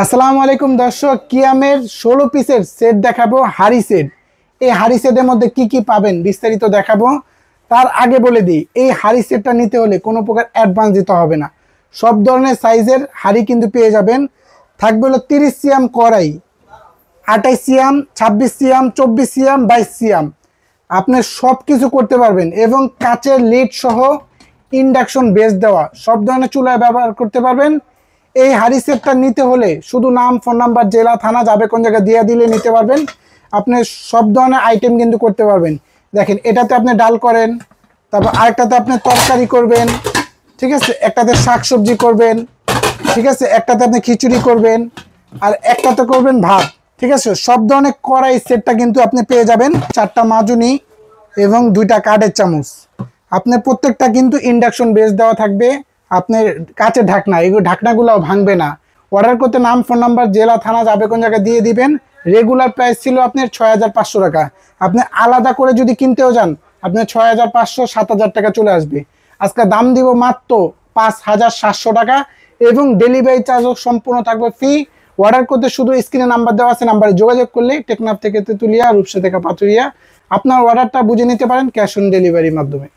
আসসালামু আলাইকুম দর্শক, কিয়ামের 16 পিসের সেট দেখাবো, হাড়ি সেট। এই হাড়ি সেটের মধ্যে কি কি পাবেন বিস্তারিত দেখাবো। তার আগে বলে দিই, এই হাড়ি সেটটা নিতে হলে কোনো প্রকার অ্যাডভান্স দিতে হবে না। সব ধরনের সাইজের হাড়ি কিন্তু পেয়ে যাবেন। থাকবে হলো 30 সিএম কড়াই, 28 সিএম, 26 সিএম, 24 সিএম, 22 সিএম। আপনি সব কিছু করতে পারবেন এবং কাচের লিড সহ ইন্ডাকশন বেস দেওয়া সব ধরনের চুলায় ব্যবহার করতে পারবেন। এই হাড়ি সেটটা নিতে হলে শুধু নাম, ফোন নাম্বার, জেলা, থানা, যাবে কোন জায়গায় দিয়ে দিলে নিতে পারবেন। আপনি সব ধরনের আইটেম কিন্তু করতে পারবেন। দেখেন, এটাতে আপনি ডাল করেন, তারপর আরেকটাতে আপনি তরকারি করবেন, ঠিক আছে, একটাতে শাকসবজি করবেন, ঠিক আছে, একটাতে আপনি খিচুড়ি করবেন, আর একটাতে করবেন ভাত, ঠিক আছে। সব ধরনের কড়াই সেটটা কিন্তু আপনি পেয়ে যাবেন। 4টা মাজুনি এবং 2টা কাঠের চামচ। আপনার প্রত্যেকটা কিন্তু ইন্ডাকশন বেস দেওয়া থাকবে। আপনার কাচের ঢাকনা, এগুলো ঢাকনাগুলোও ভাঙবে না। অর্ডার করতে নাম, ফোন নাম্বার, জেলা, থানা, যাবে কোন জায়গায় দিয়ে দিবেন। রেগুলার প্রাইস ছিল আপনার 6500 টাকা। আপনি আলাদা করে যদি কিনতেও যান, আপনার 6500 7000 টাকা চলে আসবে। আজকে দাম দিব মাত্র 5700 টাকা এবং ডেলিভারি চার্জও সম্পূর্ণ থাকবে ফ্রি। অর্ডার করতে শুধু স্ক্রিনে নাম্বার দেওয়া আছে, নাম্বারে যোগাযোগ করলে টেকনাফ থেকে তেতুলিয়া, রূপসা থেকে পাতুরিয়া আপনার অর্ডারটা বুঝে নিতে পারেন ক্যাশ অন ডেলিভারির মাধ্যমে।